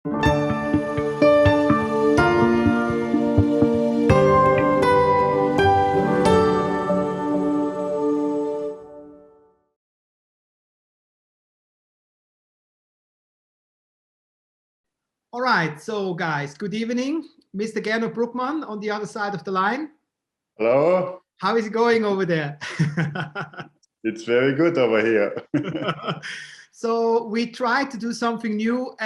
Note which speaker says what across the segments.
Speaker 1: All right, so guys, good evening. Mr. Gernot Bruckmann on the other side of the line.
Speaker 2: Hello.
Speaker 1: How is it going over there?
Speaker 2: It's very good over here.
Speaker 1: So we try to do something new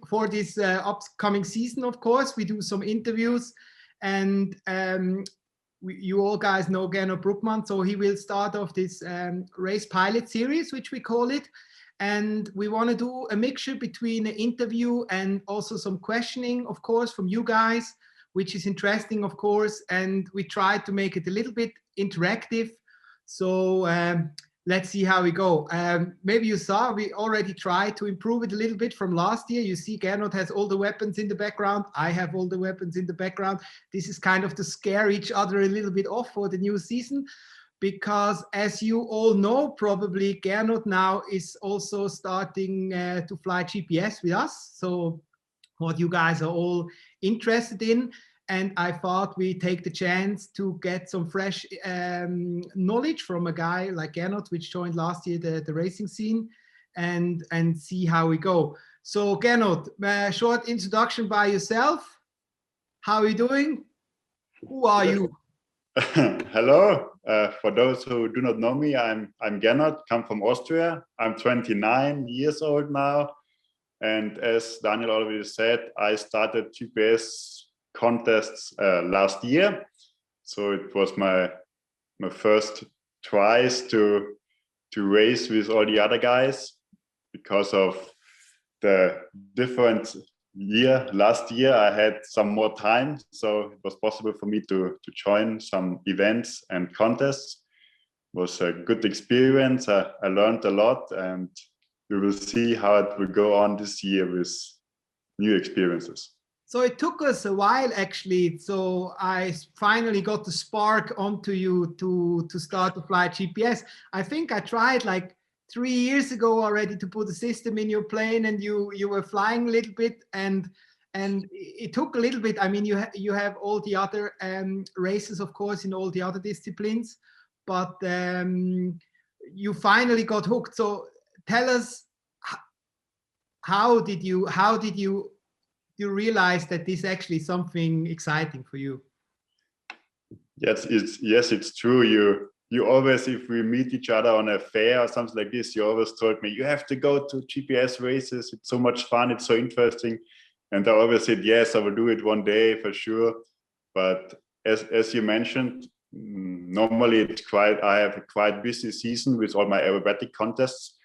Speaker 1: for this upcoming season, of course. We do some interviews and you all guys know Gernot Bruckmann, so he will start off this RacePilot Series, which we call it. And we want to do a mixture between an interview and also some questioning, of course, from you guys, which is interesting, of course. And we try to make it a little bit interactive. So let's see how we go. Maybe you saw we already tried to improve it a little bit from last year. You see Gernot has all the weapons in the background. I have all the weapons in the background. This is kind of to scare each other a little bit off for the new season. Because as you all know, probably Gernot now is also starting to fly GPS with us. So what you guys are all interested in. And I thought we take the chance to get some fresh knowledge from a guy like Gernot, which joined last year the racing scene, and see how we go. So Gernot, a short introduction by yourself. How are you doing? Who are you?
Speaker 2: Hello. For those who do not know me, I'm Gernot, come from Austria. I'm 29 years old now. And as Daniel already said, I started GPS contests last year. So it was my first tries to race with all the other guys because of the different year. Last year I had some more time, so it was possible for me to join some events and contests. It was a good experience. I learned a lot, and we will see how it will go on this year with new experiences.
Speaker 1: So it took us a while, actually. So I finally got the spark onto you to start to fly GPS. I think I tried like 3 years ago already to put a system in your plane, and you were flying a little bit, and it took a little bit. I mean, you have all the other races, of course, in all the other disciplines, but you finally got hooked. So tell us, how did you realize that this is actually something exciting for you?
Speaker 2: Yes, it's true. You always, if we meet each other on a fair or something like this, you always told me, you have to go to GPS races. It's so much fun. It's so interesting. And I always said, yes, I will do it one day for sure. But as you mentioned, normally I have a quite busy season with all my aerobatic contests.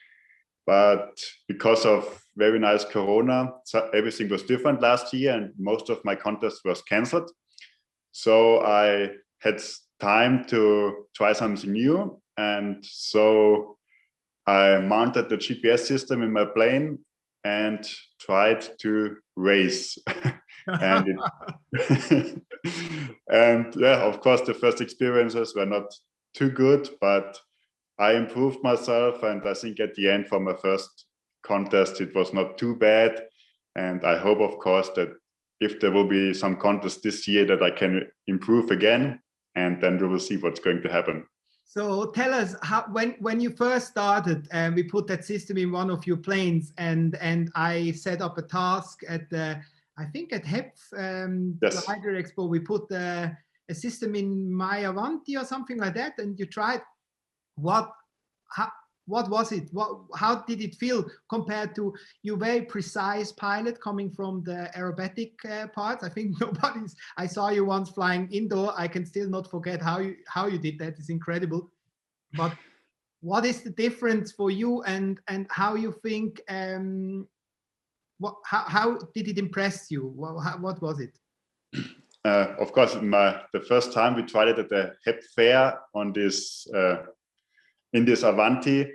Speaker 2: But because of very nice Corona, everything was different last year, and most of my contests was cancelled. So I had time to try something new, and so I mounted the GPS system in my plane and tried to race. and and yeah, of course, the first experiences were not too good, but I improved myself, and I think at the end, for my first contest, it was not too bad. And I hope, of course, that if there will be some contests this year, that I can improve again, and then we will see what's going to happen.
Speaker 1: So tell us, how when you first started, and we put that system in one of your planes, and I set up a task at I think at HEP
Speaker 2: Yes.
Speaker 1: Glider Expo. We put a system in my Avanti or something like that, and you tried. What was it? How did it feel compared to your very precise pilot coming from the aerobatic part? I think I saw you once flying indoor. I can still not forget how you did that. It's incredible. But what is the difference for you, and how you think? How did it impress you? What was it?
Speaker 2: Of course, the first time we tried it at the HEP fair on this. In this Avanti,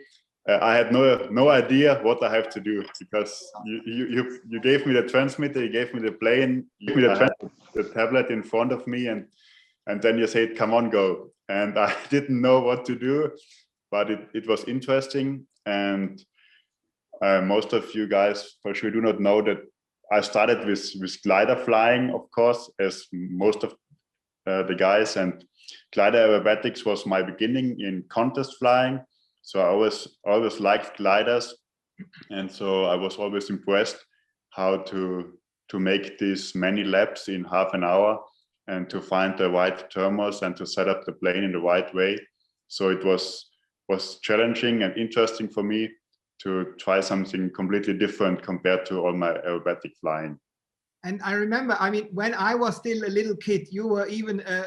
Speaker 2: I had no idea what I have to do, because you gave me the transmitter, you gave me the plane, I had the tablet in front of me, and then you said, come on, go. And I didn't know what to do, but it was interesting. And most of you guys for sure do not know that I started with glider flying, of course, as most of the guys, and glider aerobatics was my beginning in contest flying. So I always liked gliders, and so I was always impressed how to make these many laps in half an hour and to find the right thermals and to set up the plane in the right way. So it was challenging and interesting for me to try something completely different compared to all my aerobatic flying.
Speaker 1: And I remember, I mean, when I was still a little kid, you were even a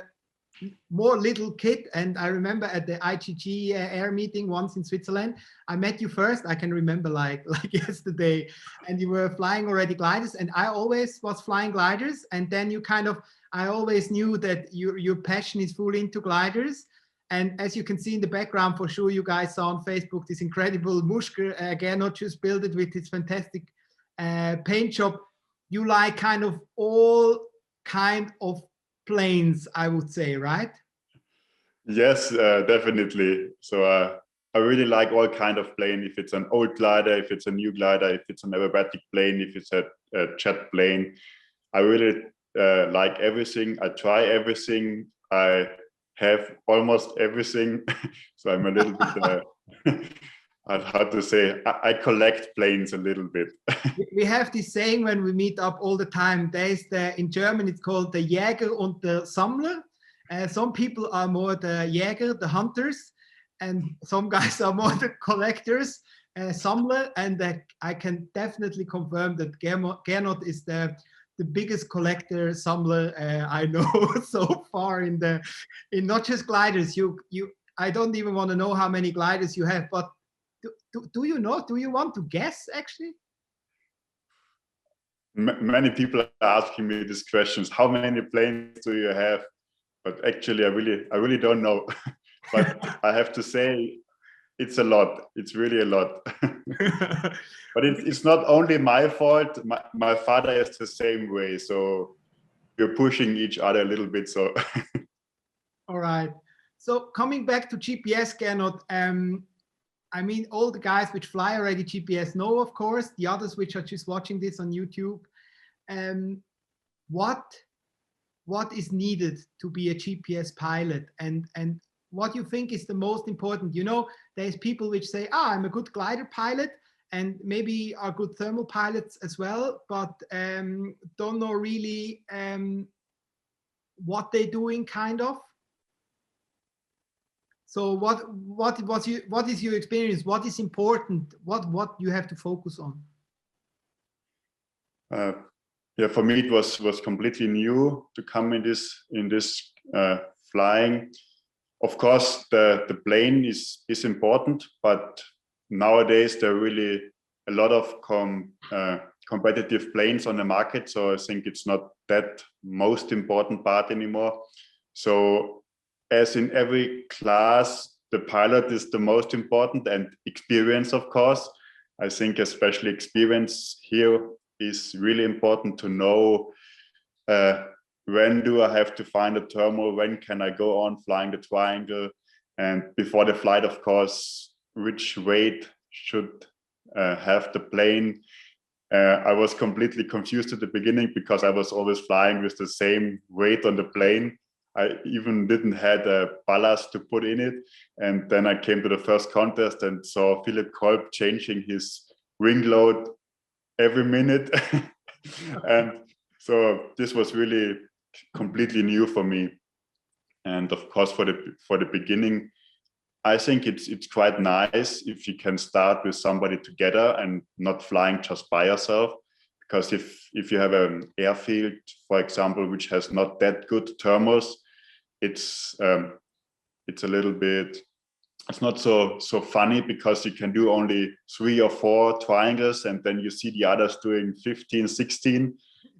Speaker 1: more little kid. And I remember at the IGG air meeting once in Switzerland, I met you first. I can remember like yesterday, and you were flying already gliders, and I always was flying gliders. And then you kind of, I always knew that your passion is fully into gliders. And as you can see in the background, for sure, you guys saw on Facebook this incredible Mushker. Gernot just built it with his fantastic paint job. You like kind of all kind of planes, I would say, right?
Speaker 2: Yes, definitely. So I really like all kind of plane. If it's an old glider, if it's a new glider, if it's an aerobatic plane, if it's a jet plane, I really like everything. I try everything. I have almost everything. So I'm a little bit, how to say, I collect planes a little bit.
Speaker 1: We have this saying when we meet up all the time. There's in German, it's called the Jäger und der Sammler. Some people are more the Jäger, the hunters, and some guys are more the collectors, Sammler. And I can definitely confirm that Gernot is the biggest collector, Sammler I know so far in not just gliders. I don't even want to know how many gliders you have, but do you know? Do you want to guess actually?
Speaker 2: Many people are asking me these questions. How many planes do you have? But actually, I really don't know. But I have to say, it's a lot. It's really a lot. But it's not only my fault. My father is the same way. So we're pushing each other a little bit. So.
Speaker 1: All right. So coming back to GPS, Gernot, I mean, all the guys which fly already GPS know, of course, the others which are just watching this on YouTube. What is needed to be a GPS pilot, and what you think is the most important? You know, there's people which say, I'm a good glider pilot, and maybe are good thermal pilots as well, but don't know really what they're doing, kind of. So what is your experience? What is important? What you have to focus on?
Speaker 2: Yeah, for me it was completely new to come in this flying. Of course, the plane is important, but nowadays there are really a lot of competitive planes on the market. So I think it's not that most important part anymore. So as in every class, the pilot is the most important, and experience, of course. I think especially experience here is really important to know when do I have to find a thermal, when can I go on flying the triangle, and before the flight, of course, which weight should have the plane. I was completely confused at the beginning because I was always flying with the same weight on the plane. I even didn't have a ballast to put in it. And then I came to the first contest and saw Philipp Kolb changing his wing load every minute. And so this was really completely new for me. And of course, for the beginning, I think it's quite nice if you can start with somebody together and not flying just by yourself. Because if you have an airfield, for example, which has not that good thermals, it's a little bit, it's not so funny, because you can do only 3 or 4 triangles and then you see the others doing 15, 16.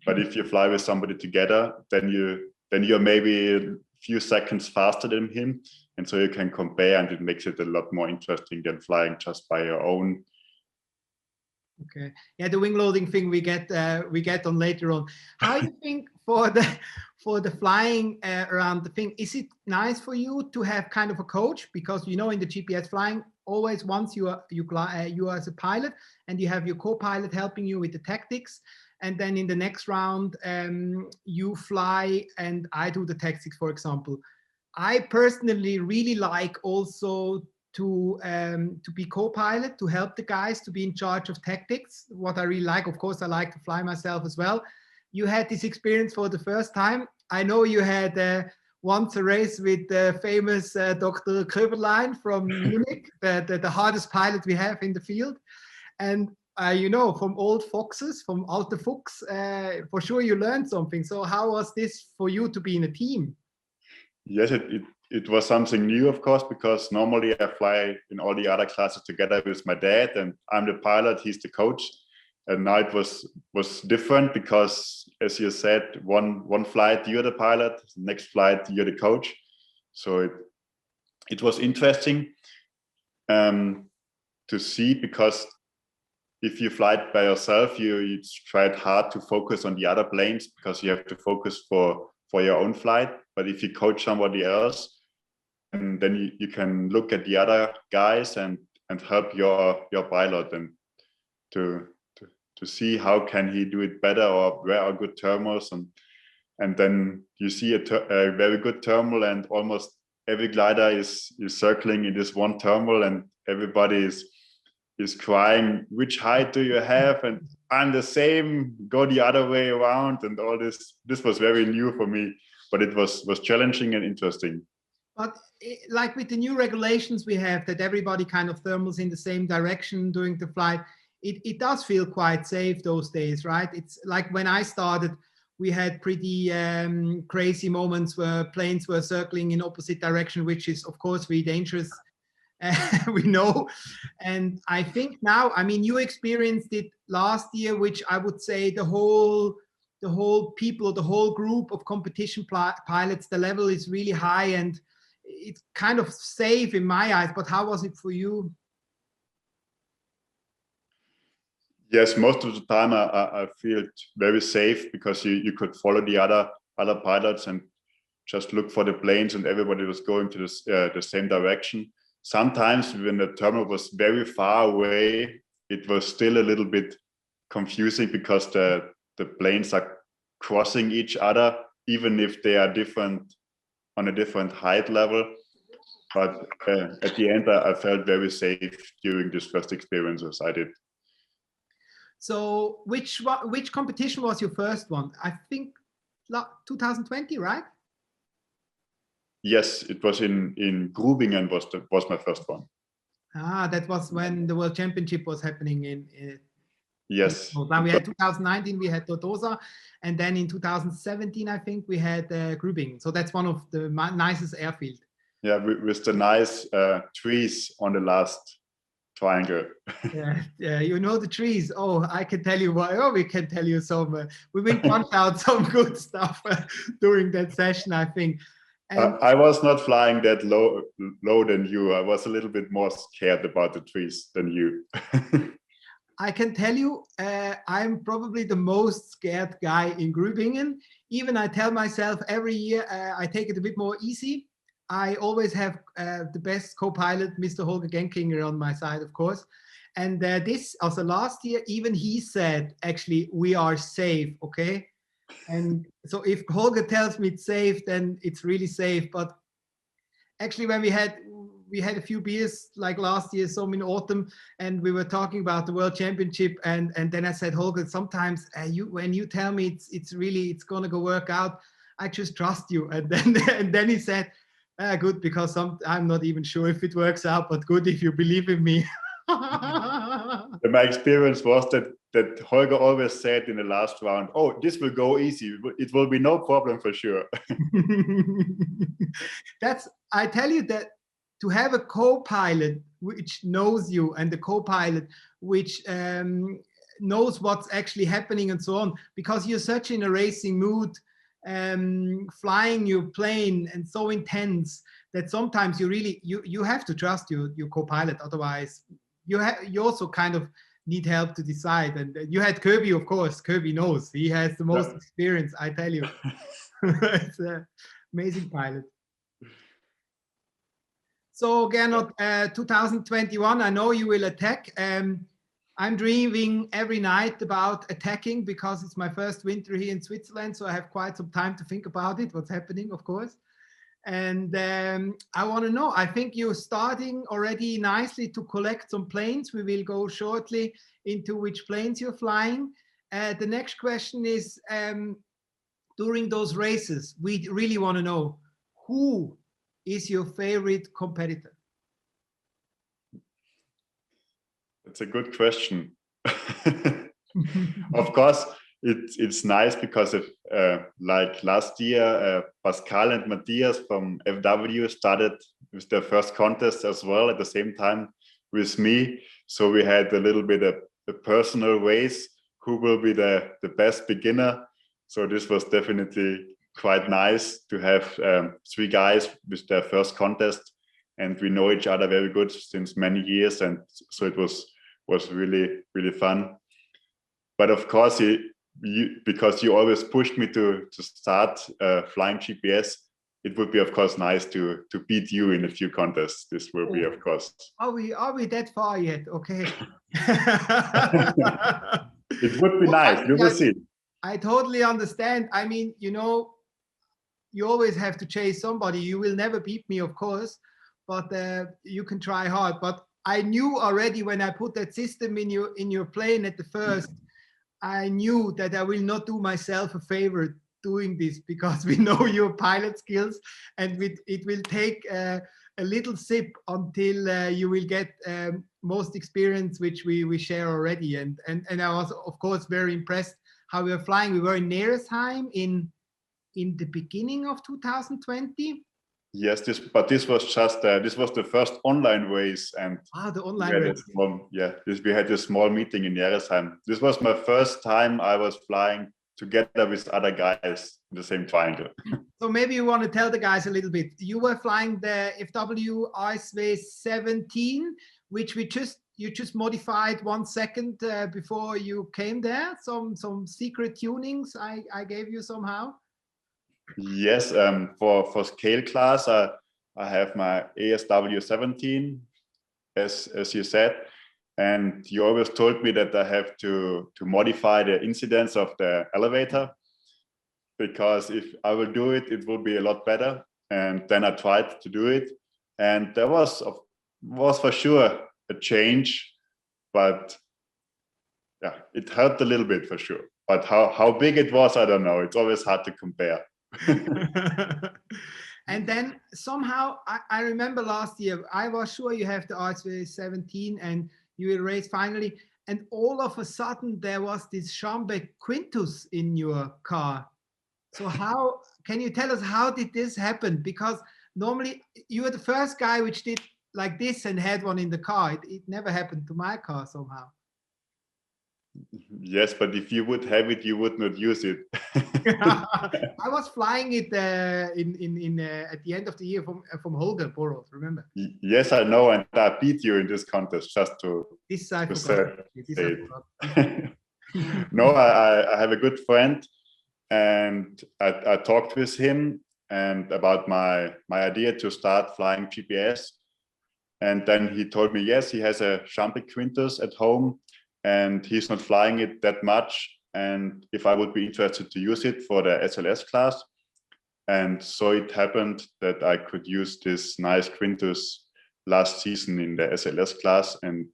Speaker 2: But if you fly with somebody together, then you're maybe a few seconds faster than him, and so you can compare, and it makes it a lot more interesting than flying just by your own.
Speaker 1: Okay, yeah, the wing loading thing we get on later on. How do you think for the flying around the thing, is it nice for you to have kind of a coach? Because you know, in the GPS flying, always once you are as a pilot and you have your co-pilot helping you with the tactics, and then in the next round you fly and I do the tactics, for example. I personally really like also to be co-pilot, to help the guys, to be in charge of tactics. What I really like, of course, I like to fly myself as well. You had this experience for the first time. I know you had once a race with the famous Dr. Köberlein from Munich, the hardest pilot we have in the field. And you know, from old foxes, from Alte Fuchs, for sure you learned something. So how was this for you to be in a team?
Speaker 2: Yes, it was something new, of course, because normally I fly in all the other classes together with my dad, and I'm the pilot, he's the coach. And now it was different because, as you said, one flight you're the pilot, next flight you're the coach. So it was interesting to see, because if you fly by yourself, you try hard to focus on the other planes because you have to focus for your own flight. But if you coach somebody else, and then you can look at the other guys and help your pilot and to see how can he do it better, or where are good thermals, and then you see a very good thermal, and almost every glider is circling in this one thermal, and everybody is crying, which height do you have? And I'm the same, go the other way around, and all this. This was very new for me, but it was challenging and interesting.
Speaker 1: But like with the new regulations we have, that everybody kind of thermals in the same direction during the flight, it does feel quite safe those days, right? It's like when I started, we had pretty crazy moments where planes were circling in opposite direction, which is of course really dangerous. We know. And I think now, I mean, you experienced it last year, which I would say the whole people, the whole group of competition pilots, the level is really high and it's kind of safe in my eyes. But how was it for you?
Speaker 2: Yes, most of the time I feel very safe, because you could follow the other pilots and just look for the planes, and everybody was going to the same direction. Sometimes when the terminal was very far away, it was still a little bit confusing, because the planes are crossing each other, even if they are different, on a different height level. But at the end, I felt very safe during these first experiences I did.
Speaker 1: So which competition was your first one? I think 2020, right?
Speaker 2: Yes, it was in Grubingen was my first one.
Speaker 1: Ah, that was when the World Championship was happening in
Speaker 2: yes.
Speaker 1: Now we had 2019, we had Totosa, and then in 2017, I think we had Grubingen. So that's one of the nicest airfield.
Speaker 2: Yeah, with the nice trees on the last triangle.
Speaker 1: Yeah, you know the trees. Oh, I can tell you why. Oh, we can tell you some. We will punch out some good stuff during that session, I think.
Speaker 2: And I was not flying that low than you. I was a little bit more scared about the trees than you.
Speaker 1: I can tell you, I'm probably the most scared guy in Grubingen. Even I tell myself every year, I take it a bit more easy. I always have the best co-pilot, Mr. Holger Genkinger, on my side, of course. And this, also last year, even he said, actually, we are safe, okay? And so if Holger tells me it's safe, then it's really safe. But actually, when we had a few beers like last year, some in autumn, and we were talking about the World Championship, and then I said, Holger, sometimes when you tell me it's gonna go work out, I just trust you. And then he said, good, because I'm not even sure if it works out, but good if you believe in me.
Speaker 2: My experience was that Holger always said in the last round, oh, this will go easy. It will be no problem for sure.
Speaker 1: I tell you that to have a co-pilot which knows you, and the co-pilot which knows what's actually happening and so on, because you're such in a racing mood, flying your plane and so intense that sometimes you have to trust your co-pilot, otherwise you also kind of need help to decide. And you had Kirby, of course. Kirby knows, he has the most experience, I tell you. It's an amazing pilot. So Gernot, 2021, I know you will attack. I'm dreaming every night about attacking because it's my first winter here in Switzerland. So I have quite some time to think about it, what's happening, of course. And I want to know, I think you're starting already nicely to collect some planes. We will go shortly into which planes you're flying. The next question is, during those races, we really want to know, who is your favorite competitor?
Speaker 2: It's a good question. Of course, it's nice because of like last year, Pascal and Matthias from FW started with their first contest as well at the same time with me. So we had a little bit of a personal race, who will be the best beginner. So this was definitely quite nice to have 3 guys with their first contest, and we know each other very good since many years, and so it was really fun. But of course, because you always pushed me to start flying GPS, it would be of course nice to beat you in a few contests. This will be, of course.
Speaker 1: Are we that far yet? Okay.
Speaker 2: It would be nice. You will see.
Speaker 1: I totally understand. I mean, you know, you always have to chase somebody. You will never beat me, of course, but you can try hard. But I knew already when I put that system in your plane at the first, I knew that I will not do myself a favor doing this, because we know your pilot skills, and it will take a little sip until you will get most experience, which we share already. And I was, of course, very impressed how we were flying. We were in Neresheim in the beginning of 2020.
Speaker 2: Yes, this was just this was the first online race, and
Speaker 1: the online race.
Speaker 2: We had a small meeting in Neresheim. This was my first time I was flying together with other guys in the same triangle.
Speaker 1: So maybe you want to tell the guys a little bit. You were flying the FW RacePilot 17, which you just modified 1 second before you came there. Some secret tunings I gave you somehow.
Speaker 2: Yes, for scale class, I have my ASW 17, as you said, and you always told me that I have to modify the incidence of the elevator, because if I will do it, it will be a lot better. And then I tried to do it, and there was for sure a change, but yeah, it hurt a little bit for sure. But how big it was, I don't know. It's always hard to compare.
Speaker 1: And then somehow I remember last year I was sure you have the RacePilot 17 and you will race finally, and all of a sudden there was this Schambeck Quintus in your car. So how can you tell us, how did this happen? Because normally you were the first guy which did like this and had one in the car. It never happened to my car somehow.
Speaker 2: Yes, but if you would have it, you would not use it.
Speaker 1: I was flying it at the end of the year from Holger Boros, remember?
Speaker 2: Yes, I know, and I beat you in this contest just to.
Speaker 1: This I forgot.
Speaker 2: No, I have a good friend, and I talked with him and about my idea to start flying GPS, and then he told me yes, he has a Schambeck Quintus at home, and he's not flying it that much, and if I would be interested to use it for the SLS class. And so it happened that I could use this nice Quintus last season in the SLS class, and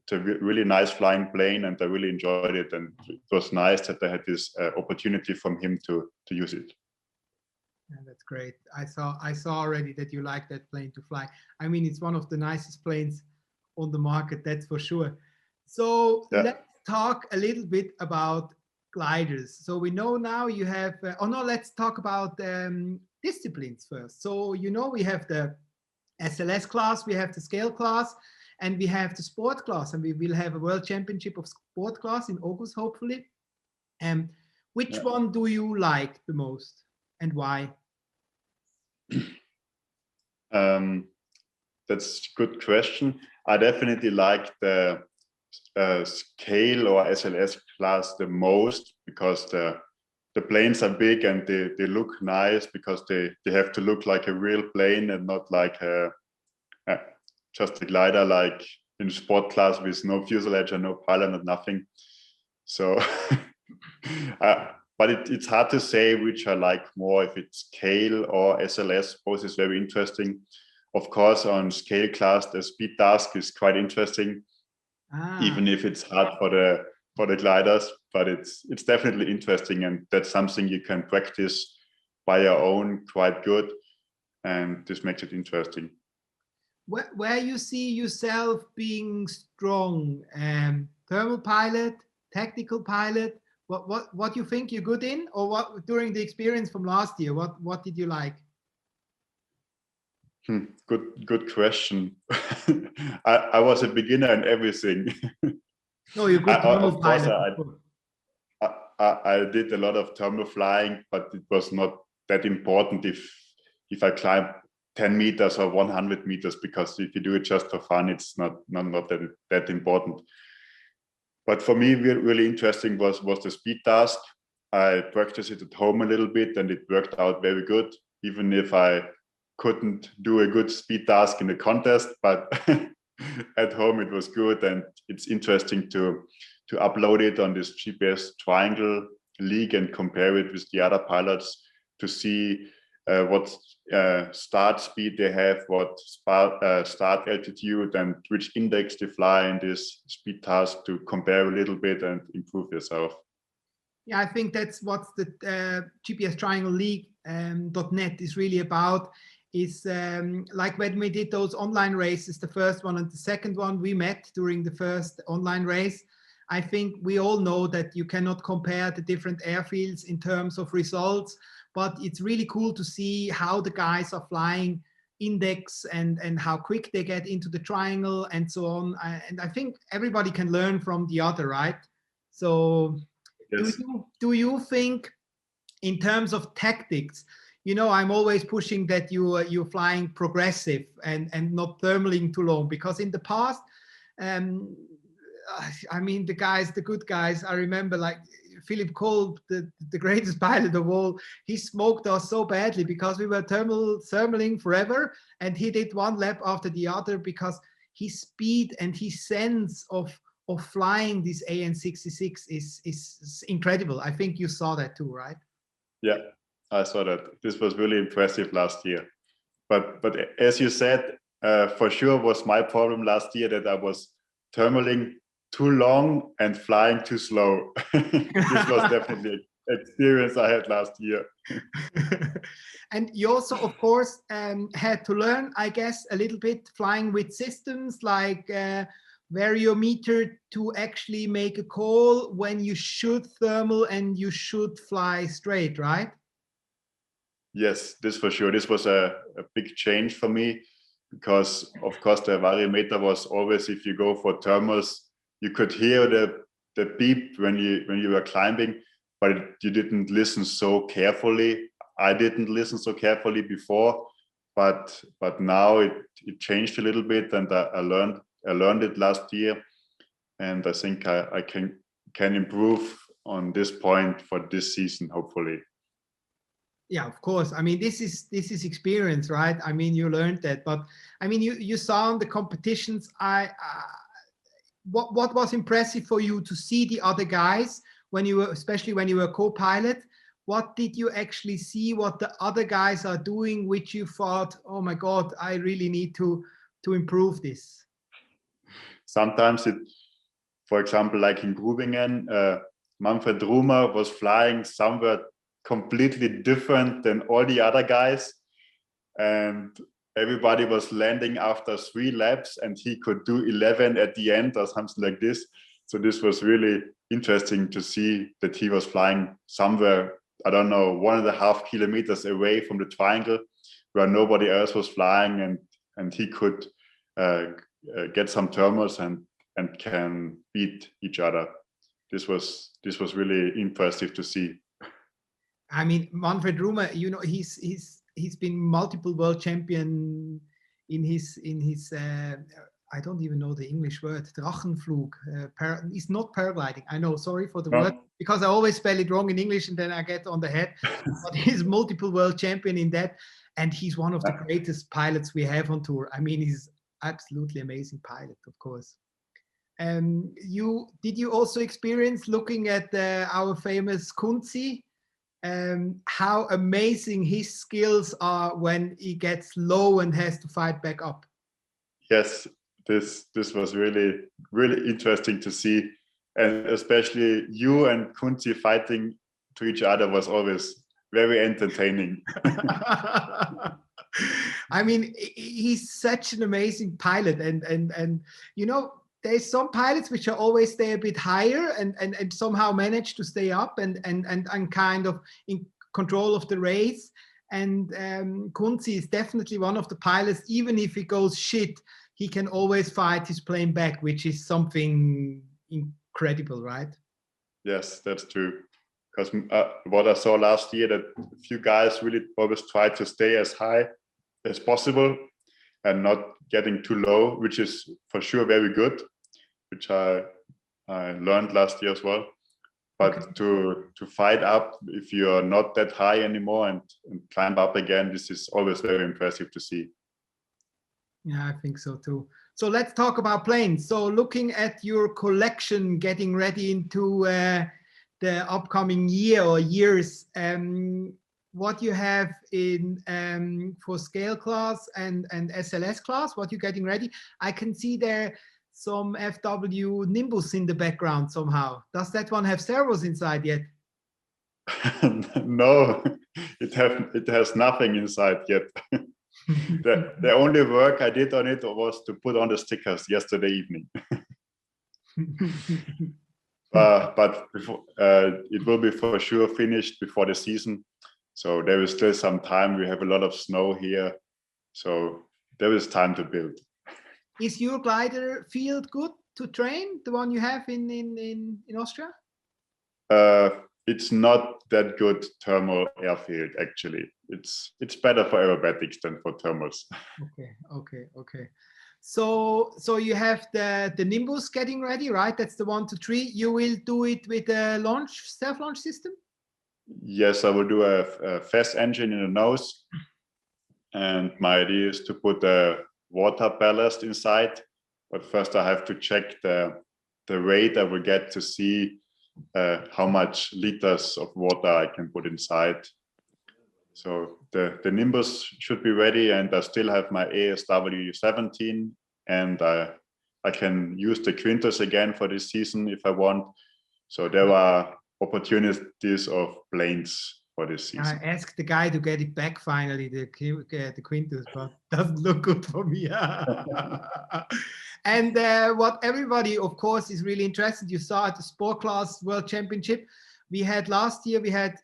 Speaker 2: it's a really nice flying plane, and I really enjoyed it, and it was nice that I had this opportunity from him to use it.
Speaker 1: Yeah, that's great. I saw already that you like that plane to fly. I mean, it's one of the nicest planes on the market, that's for sure. So let's talk a little bit about gliders. So we know now you have, let's talk about disciplines first. So, you know, we have the SLS class, we have the scale class, and we have the sport class, and we will have a world championship of sport class in August, hopefully. Which one do you like the most, and why?
Speaker 2: That's a good question. I definitely like the scale or SLS class the most, because the planes are big and they look nice, because they have to look like a real plane and not like just a glider like in sport class with no fuselage and no pilot and nothing. So, but it's hard to say which I like more, if it's scale or SLS. Both is very interesting. Of course, on scale class, the speed task is quite interesting, even if it's hard for the gliders. But it's definitely interesting, and that's something you can practice by your own quite good, and this makes it interesting.
Speaker 1: Where you see yourself being strong, thermal pilot, technical pilot, what you think you're good in, or what during the experience from last year, what did you like?
Speaker 2: Good question. I was a beginner in everything.
Speaker 1: No, you're good thermal pilot.
Speaker 2: I did a lot of thermal flying, but it was not that important if I climb 10 meters or 100 meters, because if you do it just for fun, it's not that important. But for me, really interesting was the speed task. I practiced it at home a little bit, and it worked out very good, even if I couldn't do a good speed task in the contest, but at home it was good. And it's interesting to upload it on this GPS Triangle League and compare it with the other pilots to see what start speed they have, what start altitude, and which index they fly in this speed task, to compare a little bit and improve yourself.
Speaker 1: Yeah, I think that's what the GPS Triangle League .net is really about. Is like when we did those online races, the first one and the second one, we met during the first online race. I think we all know that you cannot compare the different airfields in terms of results, but it's really cool to see how the guys are flying index and how quick they get into the triangle and so on. And I think everybody can learn from the other, right? So yes. Do you think in terms of tactics, you know, I'm always pushing that you're flying progressive and not thermaling too long, because in the past, I mean, the good guys, I remember like Philip Cole, the greatest pilot of all, he smoked us so badly because we were thermaling forever, and he did one lap after the other because his speed and his sense of flying this AN66 is incredible. I think you saw that too, right?
Speaker 2: Yeah, I saw that. This was really impressive last year. But as you said, for sure was my problem last year, that I was thermaling too long and flying too slow. This was definitely an experience I had last year.
Speaker 1: And you also, of course, had to learn, I guess, a little bit flying with systems like variometer to actually make a call when you should thermal and you should fly straight, right?
Speaker 2: Yes, this for sure. This was a big change for me, because of course the variometer was always, if you go for thermals, you could hear the beep when you were climbing, but you didn't listen so carefully. I didn't listen so carefully before, but now it changed a little bit, and I learned it last year, and I think I can improve on this point for this season, hopefully.
Speaker 1: Yeah, of course. I mean, this is experience, right? I mean, you learned that, but I mean, you saw in the competitions. What was impressive for you to see the other guys when you were, especially when you were co-pilot? What did you actually see? What the other guys are doing, which you thought, oh my God, I really need to improve this?
Speaker 2: Sometimes for example, like in Grubingen, Manfred Rumer was flying somewhere completely different than all the other guys, and everybody was landing after 3 laps, and he could do 11 at the end or something like this. So this was really interesting to see that he was flying somewhere, I don't know, 1.5 kilometers away from the triangle, where nobody else was flying, and he could get some thermals and can beat each other. This was really impressive to see.
Speaker 1: I mean, Manfred Rumer, you know, he's been multiple world champion in his I don't even know the English word, Drachenflug. It's not paragliding. I know, sorry for the word, because I always spell it wrong in English and then I get on the head. But he's multiple world champion in that, and he's one of the greatest pilots we have on tour. I mean, absolutely amazing pilot, of course. Did you also experience looking at our famous Kunzi? How amazing his skills are when he gets low and has to fight back up.
Speaker 2: Yes, this was really interesting to see, and especially you and Kunzi fighting to each other was always very entertaining.
Speaker 1: I mean, he's such an amazing pilot, and you know, there's some pilots which are always stay a bit higher and somehow manage to stay up and kind of in control of the race. And Kunzi is definitely one of the pilots. Even if he goes shit, he can always fight his plane back, which is something incredible, right?
Speaker 2: Yes, that's true. Because what I saw last year, that a few guys really always try to stay as high as possible and not getting too low, which is for sure very good, which I learned last year as well. But
Speaker 1: Okay.
Speaker 2: to fight up if you are not that high anymore and climb up again, this is always very impressive to see.
Speaker 1: Yeah, I think so too. So let's talk about planes. So looking at your collection, getting ready into the upcoming year or years, what you have in for scale class and SLS class, what you're getting ready. I can see there some FW Nimbus in the background somehow. Does that one have servos inside yet?
Speaker 2: No, it has nothing inside yet. The only work I did on it was to put on the stickers yesterday evening. But before, it will be for sure finished before the season. So there is still some time. We have a lot of snow here. So there is time to build.
Speaker 1: Is your glider field good to train, the one you have in Austria?
Speaker 2: It's not that good thermal airfield, actually. It's better for aerobatics than for thermals.
Speaker 1: Okay. So you have the Nimbus getting ready, right? That's the 1 to 3. You will do it with a self-launch system?
Speaker 2: Yes, I will do a fast engine in the nose. And my idea is to put a water ballast inside. But first I have to check the rate I will get to see how much liters of water I can put inside. So the Nimbus should be ready, and I still have my ASW 17, and I can use the Quintus again for this season if I want. So there are opportunities of planes for this season.
Speaker 1: I asked the guy to get it back finally, the Quintus, but doesn't look good for me. And what everybody, of course, is really interested, you saw at the Sport Class World Championship, we had last year, we had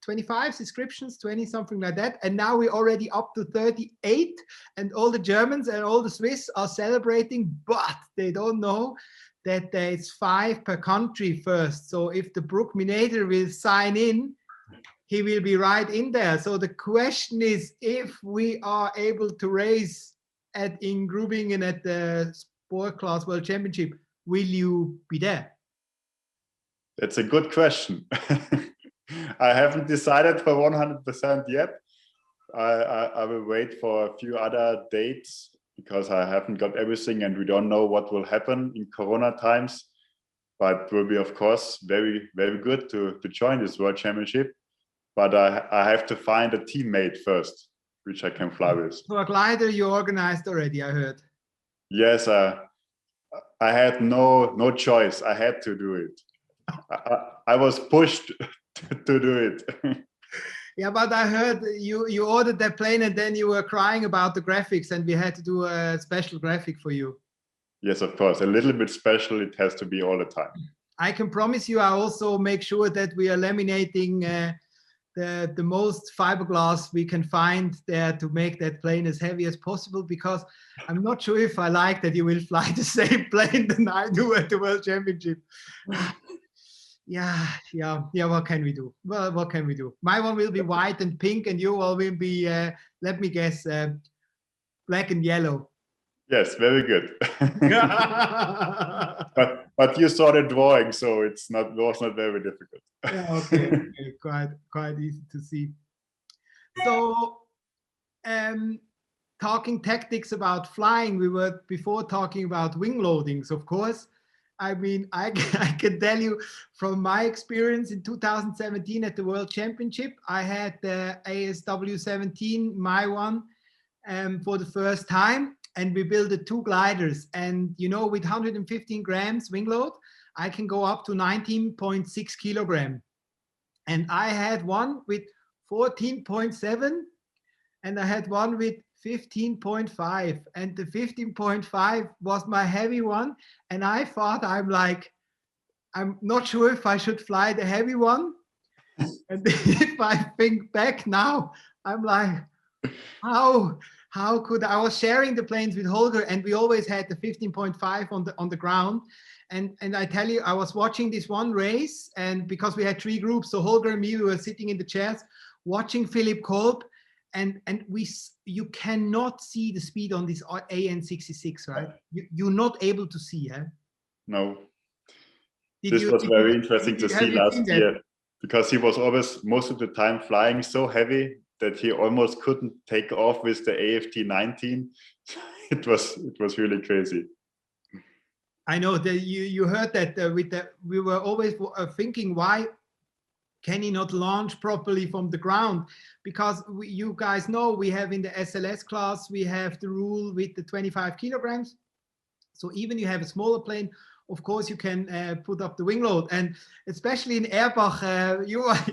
Speaker 1: 25 subscriptions, 20, something like that. And now we're already up to 38. And all the Germans and all the Swiss are celebrating, but they don't know that there's 5 per country first. So if the Bruckminator will sign in, he will be right in there. So the question is, if we are able to race in Grubingen at the Sport Class World Championship, will you be there?
Speaker 2: That's a good question. I haven't decided for 100% yet. I will wait for a few other dates because I haven't got everything and we don't know what will happen in Corona times. But it will be, of course, very, very good to join this World Championship. But I have to find a teammate first, which I can fly with.
Speaker 1: So a glider you organized already, I heard.
Speaker 2: Yes, I had no choice. I had to do it. I was pushed to do it.
Speaker 1: Yeah, but I heard you ordered that plane and then you were crying about the graphics and we had to do a special graphic for you.
Speaker 2: Yes, of course. A little bit special. It has to be all the time.
Speaker 1: I can promise you I also make sure that we are laminating the most fiberglass we can find there to make that plane as heavy as possible, because I'm not sure if I like that you will fly the same plane than I do at the World Championship. Yeah, what can we do? Well, what can we do? My one will be white and pink and your one will be, let me guess, black and yellow.
Speaker 2: Yes, very good. but you saw the drawing, so it was not very difficult.
Speaker 1: Yeah, okay. Quite easy to see. So talking tactics about flying, we were before talking about wing loadings, of course. I mean, I can tell you from my experience in 2017 at the World Championship, I had the ASW 17, my one, for the first time, and we built 2 gliders. And you know, with 115 grams wing load, I can go up to 19.6 kilogram. And I had one with 14.7, and I had one with 15.5, and the 15.5 was my heavy one. And I thought, I'm not sure if I should fly the heavy one. And if I think back now, I'm like, how could I was sharing the planes with Holger, and we always had the 15.5 on the ground. And I tell you, I was watching this one race, and because we had 3 groups, so Holger and me, we were sitting in the chairs watching Philip Kolb, and you cannot see the speed on this AN66, right? You're not able to see, eh?
Speaker 2: No. This was very interesting to see last year, because he was always most of the time flying so heavy that he almost couldn't take off with the AFT 19. It was really crazy.
Speaker 1: I know that you heard that we were always thinking, why can he not launch properly from the ground? Because you guys know, we have in the SLS class, we have the rule with the 25 kilograms. So even you have a smaller plane, of course, you can put up the wing load. And especially in Erbach,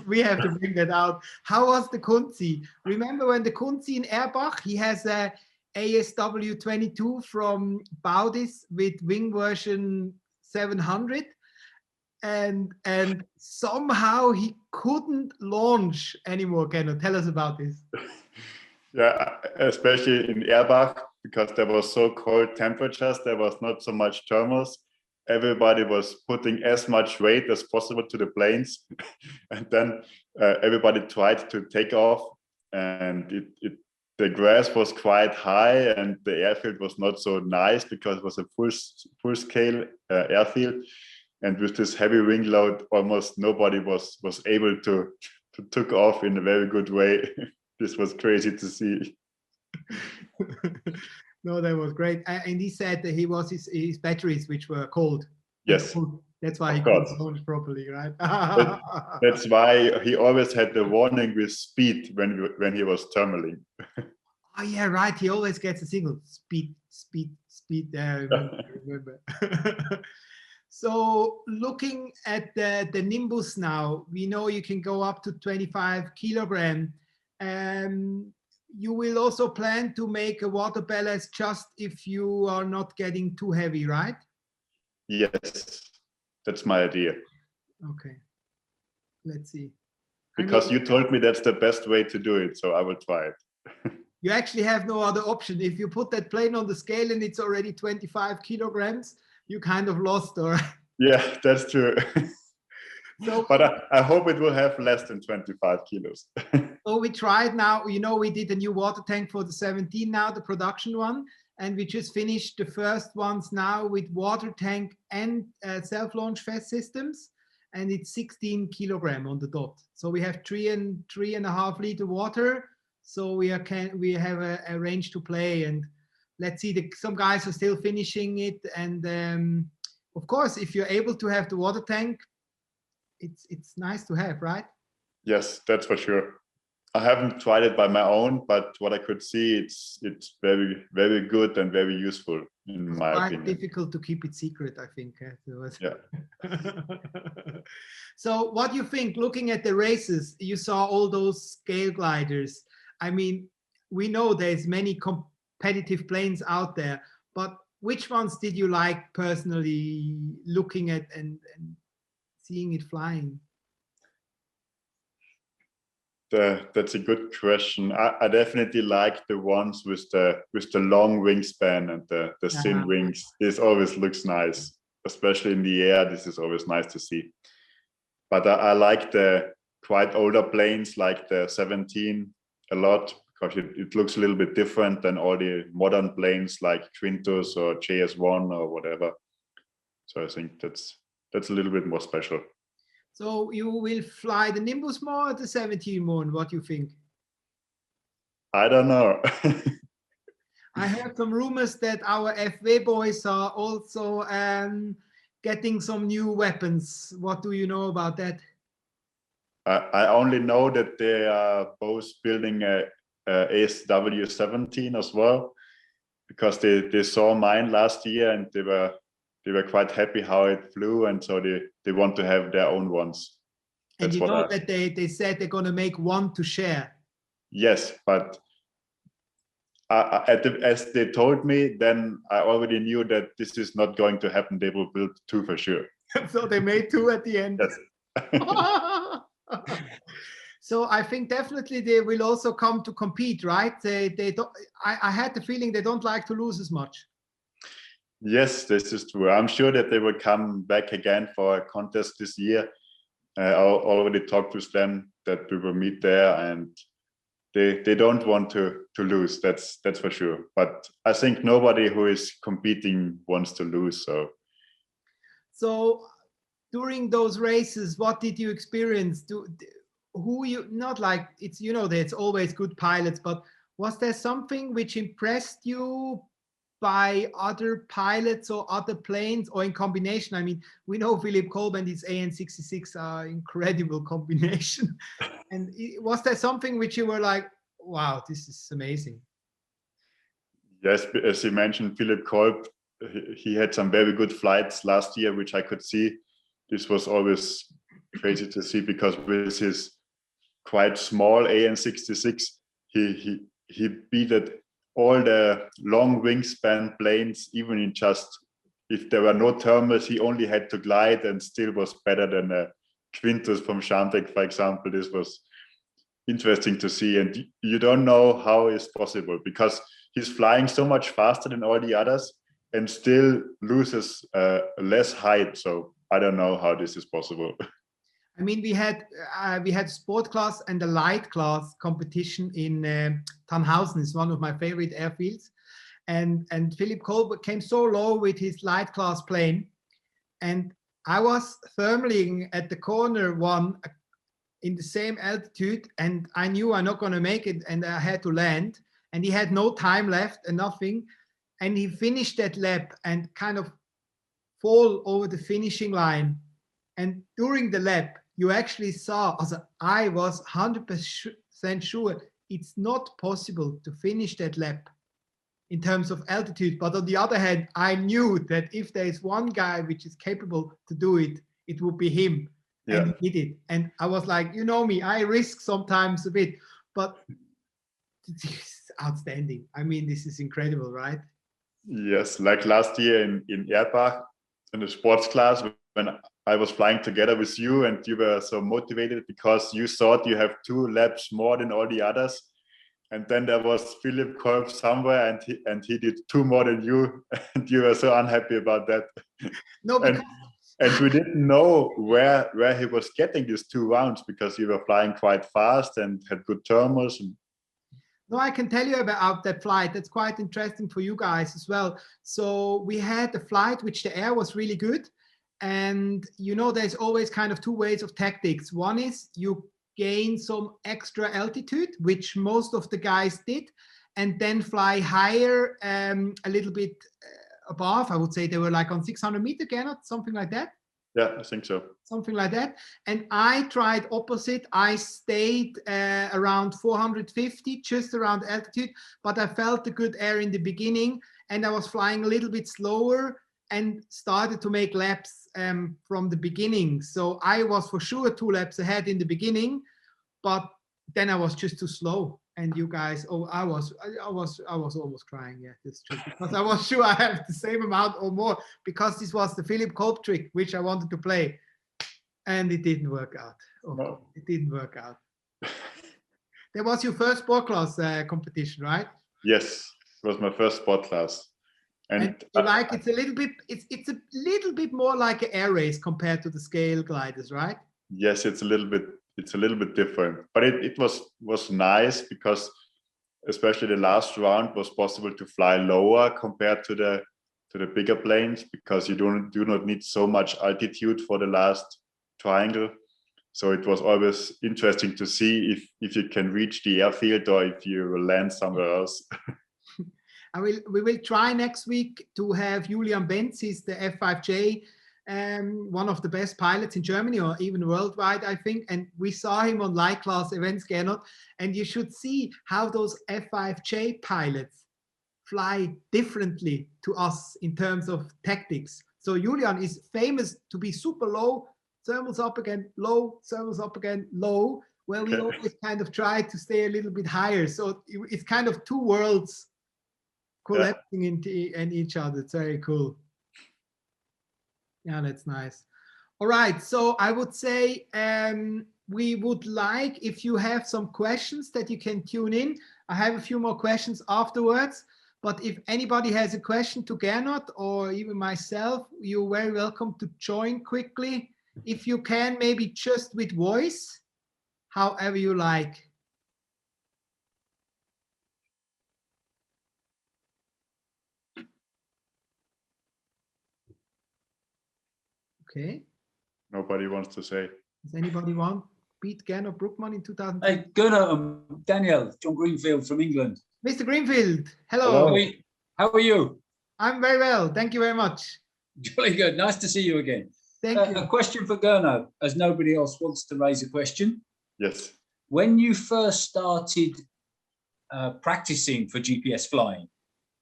Speaker 1: we have to bring that out. How was the Kunzi? Remember when the Kunzi in Erbach, he has a ASW 22 from Baudis with wing version 700. And somehow he couldn't launch anymore. Gernot, tell us about this.
Speaker 2: Yeah, especially in Erbach, because there was so cold temperatures, there was not so much thermals. Everybody was putting as much weight as possible to the planes. And then everybody tried to take off, and the grass was quite high, and the airfield was not so nice because it was a full scale airfield. And with this heavy wing load, almost nobody was able to took off in a very good way. This was crazy to see.
Speaker 1: No, that was great. And he said that he was his batteries, which were cold.
Speaker 2: Yes.
Speaker 1: That's why he couldn't launch properly, right?
Speaker 2: That's why he always had the warning with speed when he was thermaling.
Speaker 1: Oh yeah, right. He always gets a signal. Speed. I remember. So looking at the Nimbus now, we know you can go up to 25 kilogram. You will also plan to make a water ballast just if you are not getting too heavy, right?
Speaker 2: Yes, that's my idea.
Speaker 1: Okay, let's see.
Speaker 2: Because you told me that's the best way to do it, so I will try it.
Speaker 1: You actually have no other option. If you put that plane on the scale and it's already 25 kilograms, you kind of lost, or
Speaker 2: yeah, that's true.
Speaker 1: So,
Speaker 2: but I hope it will have less than 25 kilos.
Speaker 1: So we tried now, you know, we did a new water tank for the 17 now, the production one, and we just finished the first ones now with water tank and self-launch fast systems, and it's 16 kilogram on the dot. So we have 3.5 liter water, so we have a range to play, and let's see, some guys are still finishing it, and of course, if you're able to have the water tank, it's nice to have, right?
Speaker 2: Yes, that's for sure. I haven't tried it by my own, but what I could see, it's very, very good and very useful in my opinion.
Speaker 1: Quite difficult to keep it secret, I think.
Speaker 2: Yeah.
Speaker 1: So what do you think, looking at the races, you saw all those scale gliders. I mean, we know there's many competitive planes out there, but which ones did you like personally looking at and seeing it flying?
Speaker 2: That's a good question. I definitely like the ones with the long wingspan and the thin wings. This always looks nice, especially in the air. This is always nice to see. But I like the quite older planes like the 17 a lot, because it looks a little bit different than all the modern planes like Quintus or JS1 or whatever. So I think that's a little bit more special.
Speaker 1: So you will fly the Nimbus more or the 17 more? What do you think?
Speaker 2: I don't know.
Speaker 1: I heard some rumors that our FW boys are also getting some new weapons. What do you know about that?
Speaker 2: I only know that they are both building a ASW17 as well, because they saw mine last year and they were quite happy how it flew, and so they want to have their own ones.
Speaker 1: And you know that they said they're going to make one to share.
Speaker 2: Yes, but as they told me, then I already knew that this is not going to happen. They will build two for sure.
Speaker 1: So they made two at the end.
Speaker 2: Yes.
Speaker 1: So I think definitely they will also come to compete, right? They don't. I had the feeling they don't like to lose as much.
Speaker 2: Yes, this is true. I'm sure that they will come back again for a contest this year. I already talked with them that we will meet there, and they don't want to lose. That's for sure. But I think nobody who is competing wants to lose.
Speaker 1: So during those races, what did you experience? Who you not like? It's there's always good pilots, but was there something which impressed you by other pilots or other planes, or in combination? I mean, we know Philipp Kolb and his AN66 are incredible combination. And was there something which you were like, wow, this is amazing?
Speaker 2: Yes, as you mentioned, Philipp Kolb, he had some very good flights last year, which I could see. This was always crazy to see, because with his quite small AN66, he beat all the long wingspan planes, even in just, if there were no thermals, he only had to glide and still was better than a Quintus from Scharmbeck, for example. This was interesting to see, and you don't know how it's possible, because he's flying so much faster than all the others and still loses less height. So I don't know how this is possible.
Speaker 1: I mean, we had sport class and a light class competition in Tannhausen. It's one of my favorite airfields, and Philipp Kolb came so low with his light class plane, and I was thermaling at the corner one in the same altitude, and I knew I'm not going to make it, and I had to land, and he had no time left and nothing, and he finished that lap and kind of fall over the finishing line, and during the lap you actually saw, I was 100% sure it's not possible to finish that lap in terms of altitude, but on the other hand, I knew that if there is one guy which is capable to do it, it would be him. Yeah. And he did it. And I was like, you know me, I risk sometimes a bit, but this is outstanding. I mean, this is incredible, right?
Speaker 2: Yes, like last year in Erbach, in the sports class, when I was flying together with you, and you were so motivated because you thought you have 2 laps more than all the others. And then there was Philipp Kolb somewhere, and he did 2 more than you, and you were so unhappy about that.
Speaker 1: No, because
Speaker 2: and we didn't know where he was getting these 2 rounds, because you were flying quite fast and had good thermals.
Speaker 1: No, I can tell you about that flight. That's quite interesting for you guys as well. So we had a flight which the air was really good. And there's always kind of 2 ways of tactics. One is you gain some extra altitude, which most of the guys did, and then fly higher, a little bit above. I would say they were like on 600 meter, Gernot, something like that.
Speaker 2: Yeah, I think so.
Speaker 1: Something like that. And I tried opposite. I stayed around 450, just around altitude, but I felt the good air in the beginning, and I was flying a little bit slower and started to make laps from the beginning. So I was for sure 2 laps ahead in the beginning, but then I was just too slow. And you guys, I was almost crying. Yeah, that's true, because I was sure I have the same amount or more, because this was the Philipp Kolb trick which I wanted to play, and it didn't work out. No. It didn't work out. That was your first sport class competition, right?
Speaker 2: Yes, it was my first sport class.
Speaker 1: And you like it's a little bit more like an air race compared to the scale gliders, right?
Speaker 2: Yes, it's a little bit different, but it was nice, because especially the last round was possible to fly lower compared to the bigger planes, because you do not need so much altitude for the last triangle. So it was always interesting to see if you can reach the airfield or if you will land somewhere else.
Speaker 1: We will try next week to have Julian Benz. He's the F5J, one of the best pilots in Germany or even worldwide, I think. And we saw him on light class events, Gernot. And you should see how those F5J pilots fly differently to us in terms of tactics. So Julian is famous to be super low, thermals up again, low, thermals up again, low, where we always kind of try to stay a little bit higher. So it's kind of two worlds collapsing into each other. It's very cool. Yeah, that's nice. All right, so I would say we would like, if you have some questions that you can tune in. I have a few more questions afterwards, but if anybody has a question to Gernot or even myself, you're very welcome to join quickly. If you can, maybe just with voice, however you like. Okay.
Speaker 2: Nobody wants to say.
Speaker 1: Does anybody want beat Gernot Bruckmann in 2000?
Speaker 3: Hey, Gernot, Daniel, John Greenfield from England.
Speaker 1: Mr. Greenfield, hello.
Speaker 3: How are you?
Speaker 1: I'm very well. Thank you very much.
Speaker 3: Jolly good. Nice to see you again.
Speaker 1: Thank you.
Speaker 3: A question for Gernot, as nobody else wants to raise a question.
Speaker 2: Yes.
Speaker 3: When you first started practicing for GPS flying,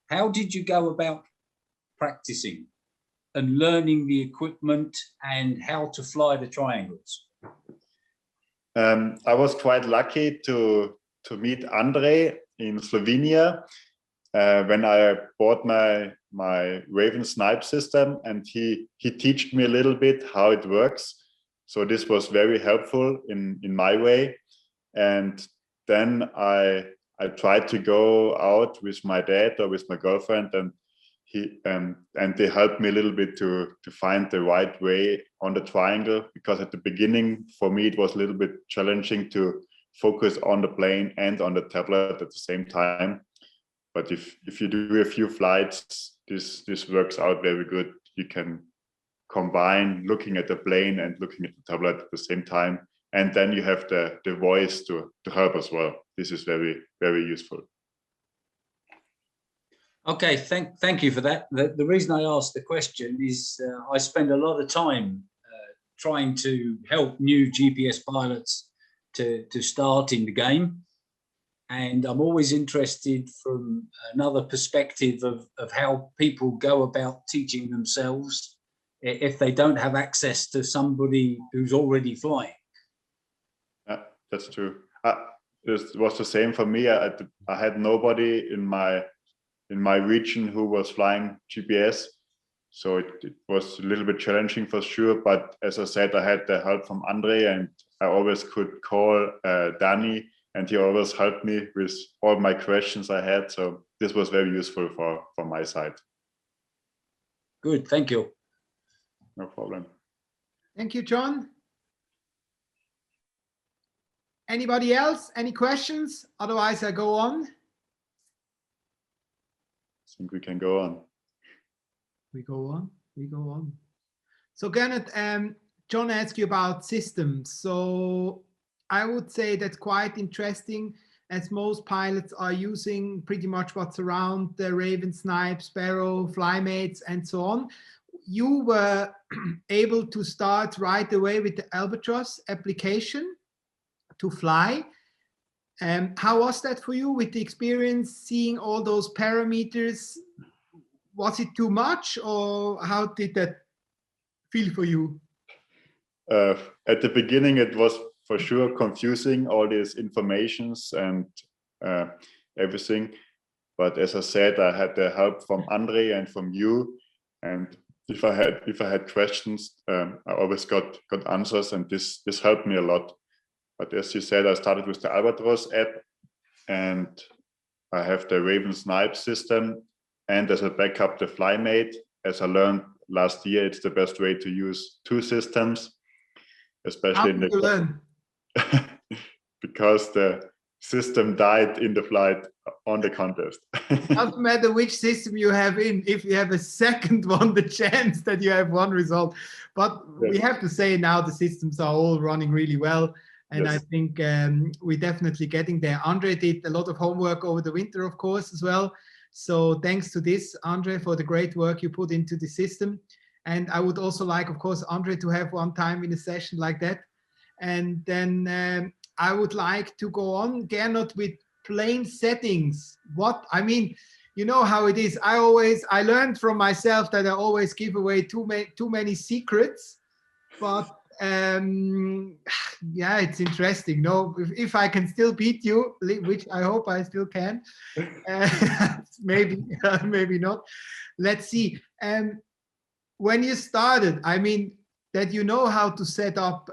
Speaker 3: how did you go about practicing and learning the equipment and how to fly the triangles?
Speaker 2: I was quite lucky to meet Andre in Slovenia when I bought my Raven Snipe system, and he taught me a little bit how it works. So this was very helpful in my way. And then I tried to go out with my dad or with my girlfriend, and they helped me a little bit to find the right way on the triangle, because at the beginning for me it was a little bit challenging to focus on the plane and on the tablet at the same time. But if you do a few flights, this works out very good. You can combine looking at the plane and looking at the tablet at the same time, and then you have the voice to help as well. This is very, very useful.
Speaker 3: Okay, thank you for that. The reason I asked the question is I spend a lot of time trying to help new GPS pilots to start in the game. And I'm always interested from another perspective of how people go about teaching themselves if they don't have access to somebody who's already flying.
Speaker 2: Yeah, that's true. It was the same for me. I had nobody in my region who was flying GPS, so it was a little bit challenging for sure. But as I said, I had the help from Andre, and I always could call Danny, and he always helped me with all my questions I had. So this was very useful for my side.
Speaker 3: Good, thank you.
Speaker 2: No problem.
Speaker 1: Thank you, John. Anybody else? Any questions? Otherwise, I go on.
Speaker 2: I think we can go on.
Speaker 1: We go on. We go on. So, Gernot, John asked you about systems. So, I would say that's quite interesting, as most pilots are using pretty much what's around the Raven, Snipe, Sparrow, Flymates, and so on. You were able to start right away with the Albatros application to fly. How was that for you with the experience, seeing all those parameters? Was it too much, or how did that feel for you?
Speaker 2: At the beginning, it was for sure confusing, all these informations and everything. But as I said, I had the help from Andre and from you. And if I had questions, I always got answers, and this helped me a lot. But as you said, I started with the Albatros app, and I have the Raven Snipe system, and as a backup, the Flymate. As I learned last year, it's the best way to use two systems, especially
Speaker 1: How did you learn?
Speaker 2: Because the system died in the flight on the contest.
Speaker 1: Doesn't matter which system you have in. If you have a second one, the chance that you have one result. But yes, we have to say now the systems are all running really well. And yes, I think we're definitely getting there. Andre did a lot of homework over the winter, of course, as well. So thanks to this, Andre, for the great work you put into the system. And I would also like, of course, Andre to have one time in a session like that. And then I would like to go on, Gernot, with plane settings. What, I mean, you know how it is. I learned from myself that I always give away too many secrets. But yeah, it's interesting. No, if I can still beat you, which I hope I still can, maybe, maybe not. Let's see. When you started, I mean, that you know how to set up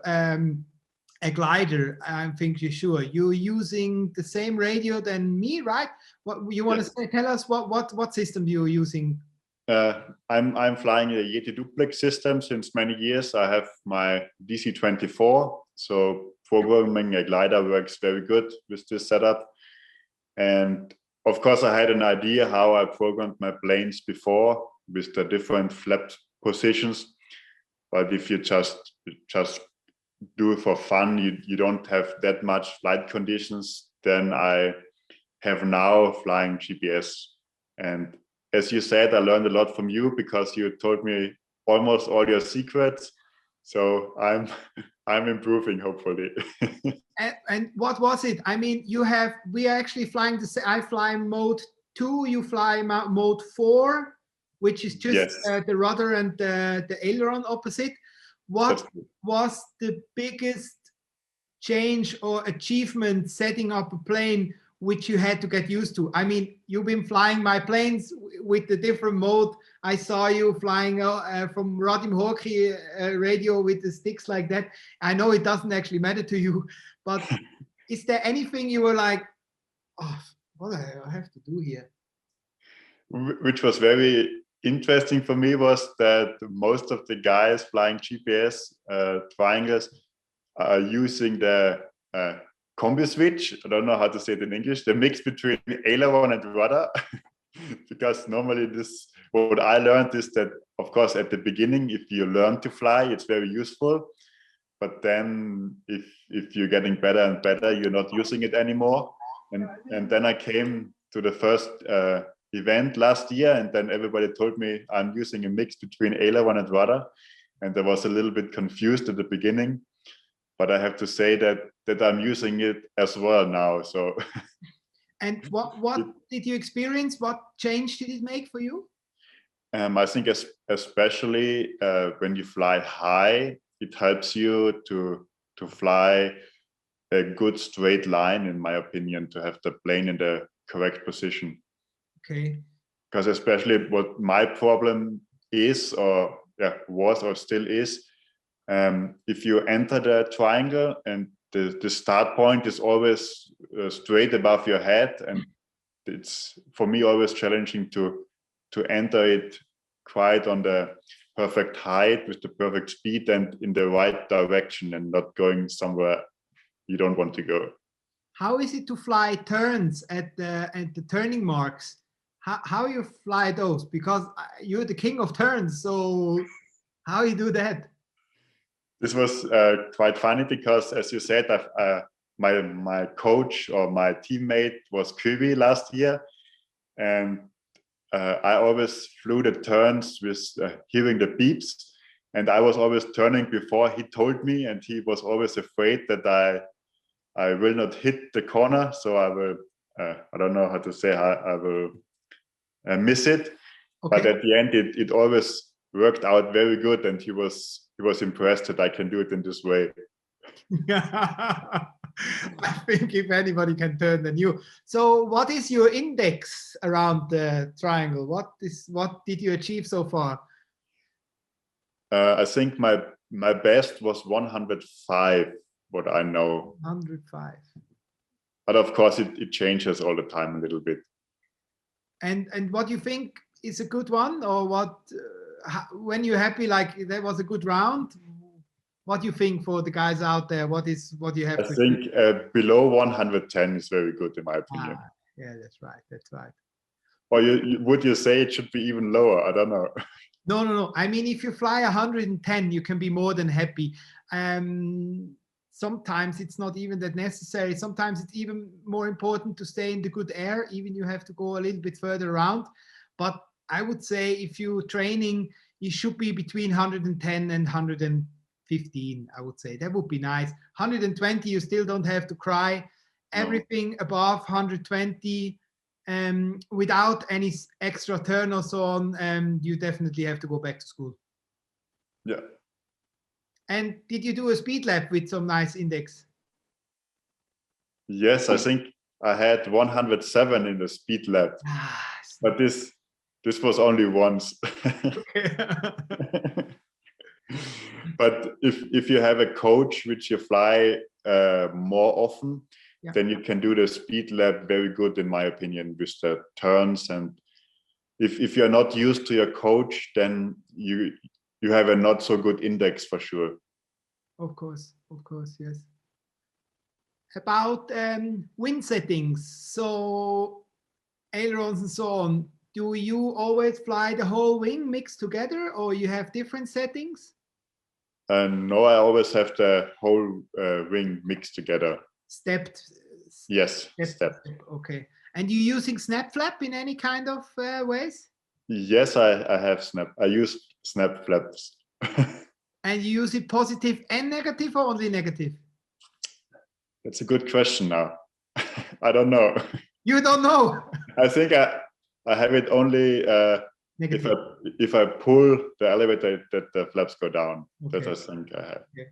Speaker 1: a glider, I think you're sure. You're using the same radio than me, right? What you want to say? Tell us what system you're using.
Speaker 2: I'm flying a Yeti duplex system since many years. I have my DC-24, so programming a glider works very good with this setup. And of course, I had an idea how I programmed my planes before with the different flap positions. But if you just do it for fun, you don't have that much flight conditions. Then I have now flying GPS. And as you said, I learned a lot from you because you told me almost all your secrets. So I'm improving, hopefully.
Speaker 1: and what was it? I mean, we are actually flying I fly mode 2, you fly mode 4, which is just the rudder and the aileron opposite. What was the biggest change or achievement setting up a plane which you had to get used to? I mean, you've been flying my planes with the different mode. I saw you flying from Radim Horki radio with the sticks like that. I know it doesn't actually matter to you, but is there anything you were like, oh, what do I have to do here?
Speaker 2: Which was very interesting for me was that most of the guys flying GPS triangles are using the combi switch. I don't know how to say it in English, the mix between aileron and rudder. Because normally what I learned is that, of course, at the beginning, if you learn to fly, it's very useful. But then if you're getting better and better, you're not using it anymore. And then I came to the first event last year, and then everybody told me I'm using a mix between aileron and rudder. And I was a little bit confused at the beginning. But I have to say that I'm using it as well now. So.
Speaker 1: And what did you experience? What change did it make for you?
Speaker 2: I think especially when you fly high, it helps you to fly a good straight line, in my opinion, to have the plane in the correct position.
Speaker 1: Okay.
Speaker 2: Because especially what my problem is, or was or still is, if you enter the triangle and the start point is always straight above your head, and it's for me always challenging to enter it quite on the perfect height with the perfect speed and in the right direction, and not going somewhere you don't want to go.
Speaker 1: How is it to fly turns at the turning marks? How you fly those? Because you're the king of turns, so how you do that?
Speaker 2: This was quite funny because, as you said, my coach or my teammate was Kiwi last year, and I always flew the turns with hearing the beeps, and I was always turning before he told me, and he was always afraid that I will not hit the corner, so I will I don't know how to say, I will miss it. Okay. But at the end, it always worked out very good, and he was impressed that I can do it in this way.
Speaker 1: I think if anybody can turn, then you. So what is your index around the triangle? What did you achieve so far?
Speaker 2: I think my best was 105, what I know.
Speaker 1: 105. But
Speaker 2: of course it changes all the time a little bit.
Speaker 1: And what do you think is a good one, or what when you're happy, like that was a good round? What do you think for the guys out there? What do you have?
Speaker 2: I think below 110 is very good, in my opinion.
Speaker 1: Yeah, that's right. That's right.
Speaker 2: Or would you say it should be even lower? I don't know.
Speaker 1: No. I mean, if you fly 110, you can be more than happy. sometimes it's not even that necessary. Sometimes it's even more important to stay in the good air, even you have to go a little bit further around. But I would say if you're training, you should be between 110 and 115, I would say. That would be nice. 120, you still don't have to cry. Everything above 120, without any extra turn or so on, you definitely have to go back to school.
Speaker 2: Yeah.
Speaker 1: And did you do a speed lap with some nice index?
Speaker 2: Yes, I think I had 107 in the speed lap, but this was only once. But if you have a coach which you fly more often, then you can do the speed lap very good, in my opinion, with the turns. And if you're not used to your coach, then you have a not so good index for sure.
Speaker 1: Of course, yes. About wind settings, so ailerons and so on, do you always fly the whole wing mixed together, or you have different settings?
Speaker 2: No, I always have the whole wing mixed together.
Speaker 1: Stepped?
Speaker 2: Yes, stepped.
Speaker 1: Okay. And you using snap flap in any kind of ways?
Speaker 2: Yes, I have snap. I use snap flaps.
Speaker 1: And you use it positive and negative, or only negative?
Speaker 2: That's a good question now. I don't know.
Speaker 1: You don't know?
Speaker 2: I think I have it only if I pull the elevator that the flaps go down.
Speaker 1: Okay.
Speaker 2: That I think I have.
Speaker 1: Okay.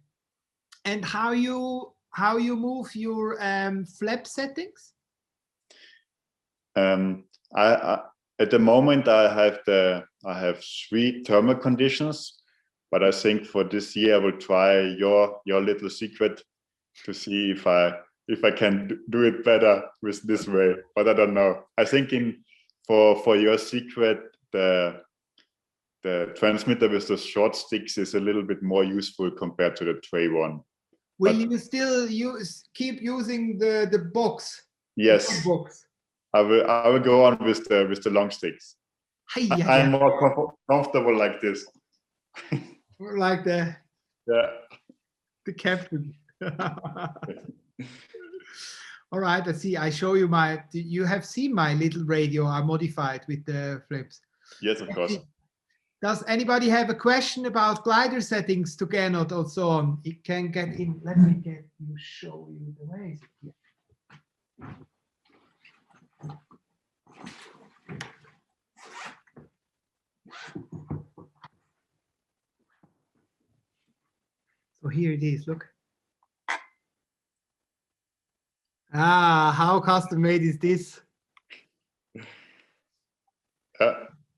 Speaker 1: And how you move your flap settings?
Speaker 2: At the moment I have 3 thermal conditions, but I think for this year I will try your little secret to see if I can do it better with this way. But I don't know. I think for your secret, the transmitter with the short sticks is a little bit more useful compared to the tray one.
Speaker 1: Will you still keep using the box?
Speaker 2: Yes.
Speaker 1: The box?
Speaker 2: I will go on with the long sticks. I'm more comfortable like this.
Speaker 1: Like the captain. All right, let's see. I show you you have seen my little radio I modified with the flips.
Speaker 2: Yes, of course.
Speaker 1: Does anybody have a question about glider settings to Gernot or so on? It can get in. Let me show you the ways. So here it is, look. How custom made is this?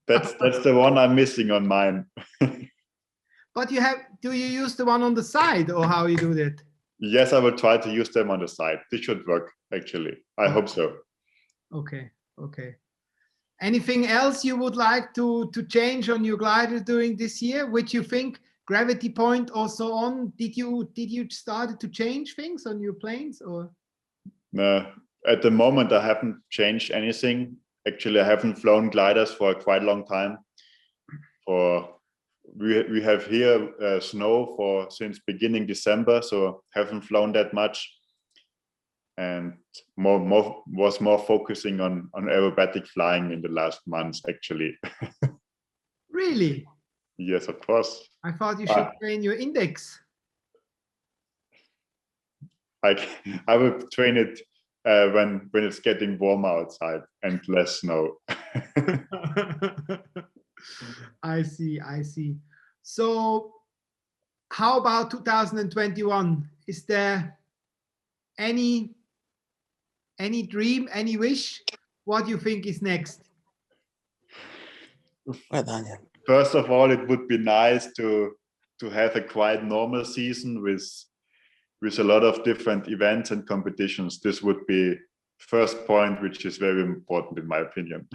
Speaker 2: That's the one I'm missing on mine.
Speaker 1: But do you use the one on the side, or how you do that?
Speaker 2: Yes, I will try to use them on the side. This should work, actually. I hope so. Okay.
Speaker 1: Anything else you would like to change on your glider during this year, which you think gravity point or so on? Did you start to change things on your planes, or?
Speaker 2: No, at the moment I haven't changed anything. Actually, I haven't flown gliders for a quite long time. We have here snow since beginning December, so haven't flown that much, and was more focusing on aerobatic flying in the last months, actually.
Speaker 1: Really?
Speaker 2: Yes, of course.
Speaker 1: I thought you should train your index.
Speaker 2: I will train it when it's getting warmer outside and less snow.
Speaker 1: I see. So how about 2021? Is there any dream, any wish? What do you think is next?
Speaker 2: First of all, it would be nice to have a quite normal season with a lot of different events and competitions. This would be first point, which is very important in my opinion.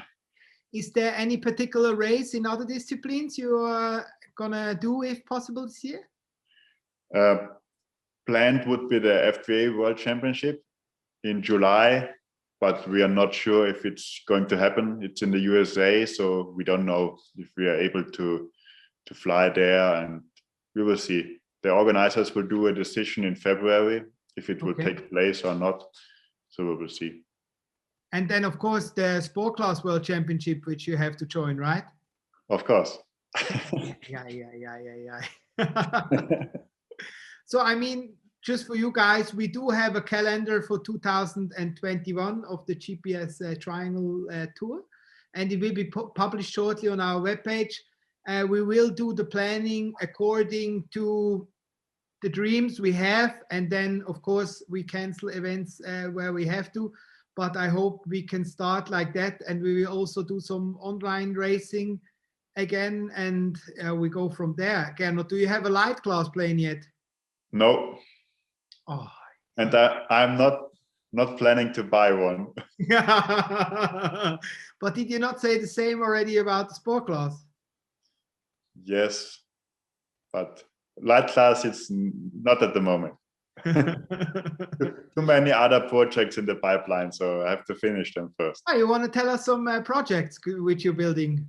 Speaker 1: Is there any particular race in other disciplines you are gonna do if possible this year?
Speaker 2: Planned would be the FPA World Championship in July, but we are not sure if it's going to happen. It's in the USA, so we don't know if we are able to fly there, and we will see. the organizers will do a decision in February if it will
Speaker 1: Okay.
Speaker 2: take place or not. So we will see.
Speaker 1: And then, of course, the Sport Class World Championship, which you have to join, right?
Speaker 2: Of course.
Speaker 1: Yeah. So, I mean, just for you guys, we do have a calendar for 2021 of the GPS Triangle Tour, and it will be published shortly on our webpage. We will do the planning according to the dreams we have, and then, of course, we cancel events where we have to. But I hope we can start like that, and we will also do some online racing again, and we go from there. Gernot, do you have a light class plane yet?
Speaker 2: No.
Speaker 1: Oh.
Speaker 2: And I'm not planning to buy one.
Speaker 1: But did you not say the same already about the sport class?
Speaker 2: Yes, but light class, it's not at the moment. Too many other projects in the pipeline, so I have to finish them first.
Speaker 1: Oh, you want to tell us some projects which you're building?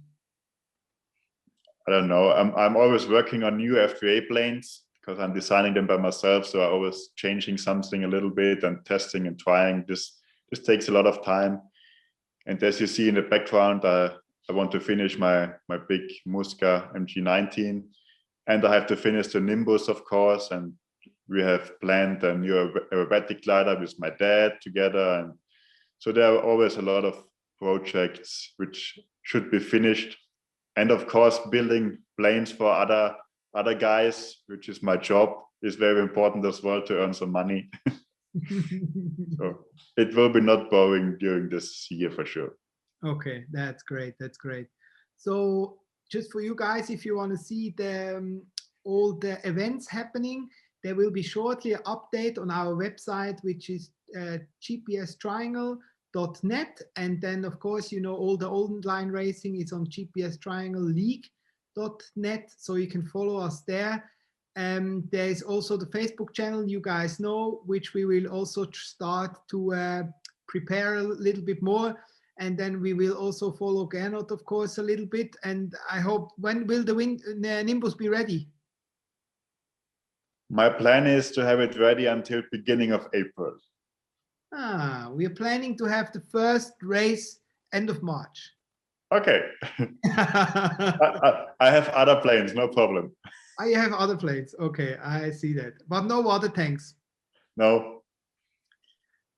Speaker 2: I don't know. I'm always working on new F3A planes because I'm designing them by myself. So I'm always changing something a little bit and testing and trying. This takes a lot of time. And as you see in the background, I want to finish my big Musca MG19, and I have to finish the Nimbus, of course. And we have planned a new aerobatic glider with my dad together. And so there are always a lot of projects which should be finished. And of course, building planes for other guys, which is my job, is very important as well to earn some money. So it will be not boring during this year for sure.
Speaker 1: Okay, that's great. That's great. So just for you guys, if you want to see all the events happening, there will be shortly an update on our website, which is gpstriangle.net. And then, of course, all the online racing is on gpstriangleleague.net, so you can follow us there. There's also the Facebook channel, you guys know, which we will also start to prepare a little bit more. And then we will also follow Gernot, of course, a little bit. And I hope, when will the Nimbus be ready?
Speaker 2: My plan is to have it ready until beginning of April.
Speaker 1: We are planning to have the first race end of March.
Speaker 2: Okay. I have other planes, no problem.
Speaker 1: I have other planes. Okay, I see that. But no water tanks.
Speaker 2: No.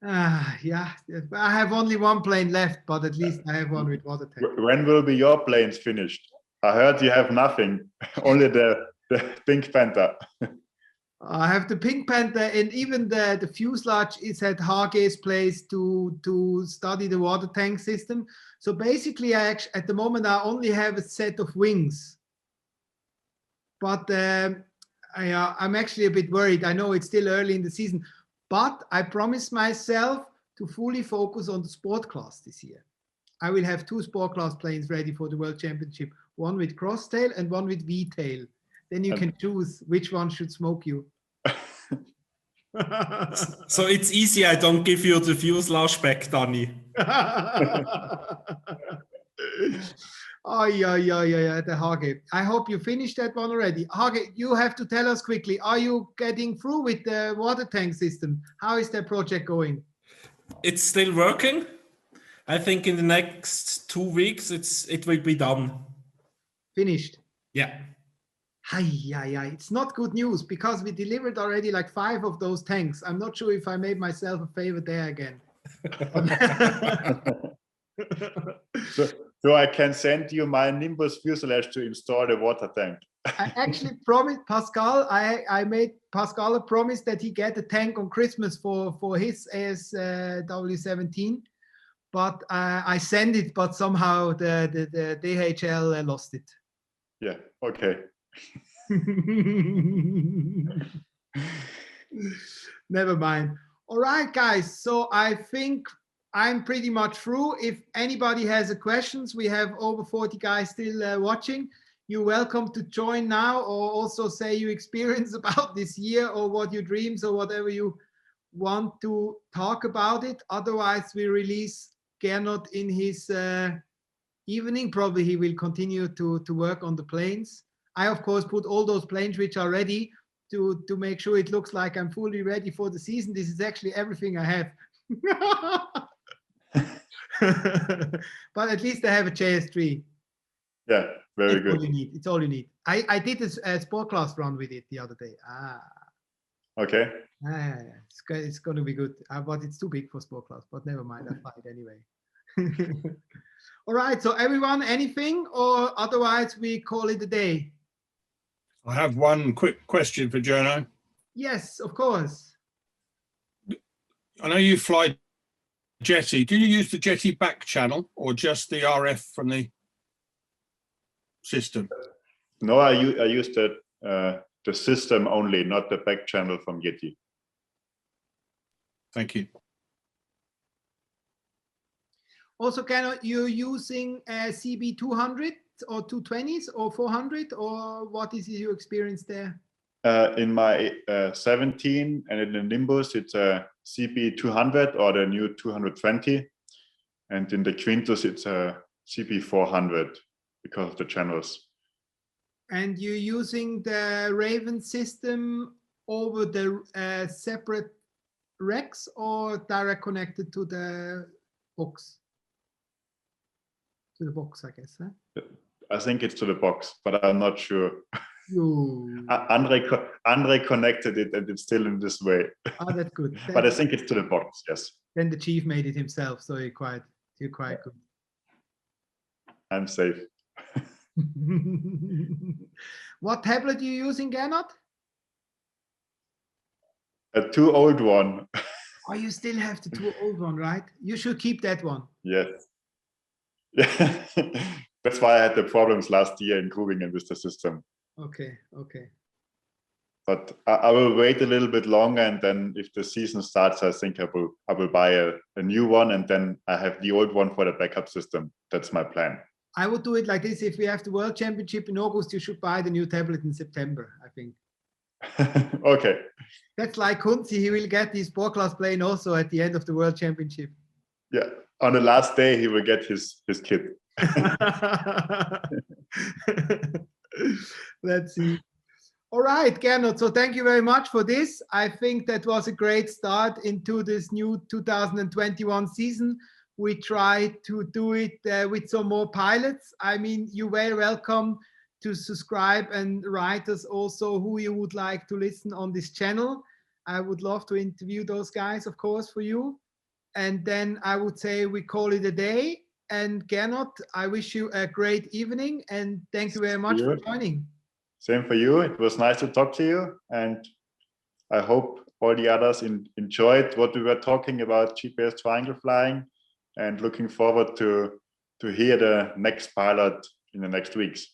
Speaker 1: Yeah, I have only one plane left, but at least I have one with water tank.
Speaker 2: When will be your planes finished? I heard you have nothing, only the Pink Panther.
Speaker 1: I have the Pink Panther, and even the fuselage is at Hage's place to study the water tank system. So basically, at the moment, I only have a set of wings. But I'm actually a bit worried. I know it's still early in the season, but I promised myself to fully focus on the sport class this year. I will have 2 sport class planes ready for the World Championship, one with crosstail and one with V-tail. Then you can choose which one should smoke you.
Speaker 4: So it's easy, I don't give you the fuselage back, Danny.
Speaker 1: Oh, yeah, the Hage. I hope you finished that one already. Hage, you have to tell us quickly, are you getting through with the water tank system? How is that project going?
Speaker 4: It's still working. I think in the next 2 weeks, it will be done.
Speaker 1: Finished?
Speaker 4: Yeah.
Speaker 1: It's not good news because we delivered already like 5 of those tanks. I'm not sure if I made myself a favor there again.
Speaker 2: So I can send you my Nimbus fuselage to install the water tank.
Speaker 1: I actually promised Pascal, I made Pascal a promise that he get a tank on Christmas for his ASW17, but I sent it, but somehow the DHL lost it.
Speaker 2: Yeah, okay.
Speaker 1: Never mind. All right, guys. So I think I'm pretty much through. If anybody has a questions, we have over 40 guys still watching. You're welcome to join now, or also say your experience about this year, or what your dreams, or whatever you want to talk about it. Otherwise, we release Gernot in his evening. Probably he will continue to work on the planes. I, of course, put all those planes which are ready to make sure it looks like I'm fully ready for the season. This is actually everything I have. But at least I have a JS3.
Speaker 2: Yeah, very good.
Speaker 1: All you need. It's all you need. I did a sport class run with it the other day.
Speaker 2: Okay.
Speaker 1: It's going to be good. But it's too big for sport class. But never mind. I fly it anyway. All right. So everyone, anything, or otherwise we call it a day?
Speaker 5: I have one quick question for Gernot.
Speaker 1: Yes, of course.
Speaker 5: I know you fly Jetty. Do you use the Jetty back channel or just the RF from the system?
Speaker 2: No, I use the system only, not the back channel from Yeti.
Speaker 5: Thank you.
Speaker 1: Also, you're using CB200 or 220s or 400, or what is your experience there?
Speaker 2: In my 17 and in the Nimbus, it's a CB200 or the new 220. And in the Quintus, it's a CB400 because of the channels.
Speaker 1: And you're using the Raven system over the separate racks or direct connected to the box? To the box, I guess. Huh?
Speaker 2: I think it's to the box, but I'm not sure. Andre connected it and it's still in this way.
Speaker 1: Oh, that's good.
Speaker 2: But I think it's to the box, yes.
Speaker 1: Then the chief made it himself, so you're quite good.
Speaker 2: I'm safe.
Speaker 1: What tablet are you using, Gernot?
Speaker 2: A too old one.
Speaker 1: Oh, you still have the too old one, right? You should keep that one.
Speaker 2: Yes. Yeah. That's why I had the problems last year in Grubingen with the system.
Speaker 1: Okay.
Speaker 2: But I will wait a little bit longer, and then if the season starts, I think I will buy a new one, and then I have the old one for the backup system. That's my plan.
Speaker 1: I would do it like this. If we have the World Championship in August, you should buy the new tablet in September, I think.
Speaker 2: Okay.
Speaker 1: That's like Kunzi. He will get his sport class plane also at the end of the World Championship.
Speaker 2: Yeah. On the last day, he will get his kit.
Speaker 1: Let's see. All right, Gernot. So thank you very much for this. I think that was a great start into this new 2021 season. We try to do it with some more pilots. I mean, you're very welcome to subscribe and write us also who you would like to listen on this channel. I would love to interview those guys, of course, for you. And then I would say we call it a day. And Gernot, I wish you a great evening and thank you very much for joining.
Speaker 2: Same for you. It was nice to talk to you. And I hope all the others enjoyed what we were talking about GPS triangle flying, and looking forward to hear the next pilot in the next weeks.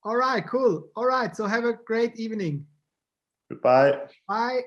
Speaker 1: All right, cool. All right, so have a great evening.
Speaker 2: Goodbye.
Speaker 1: Bye.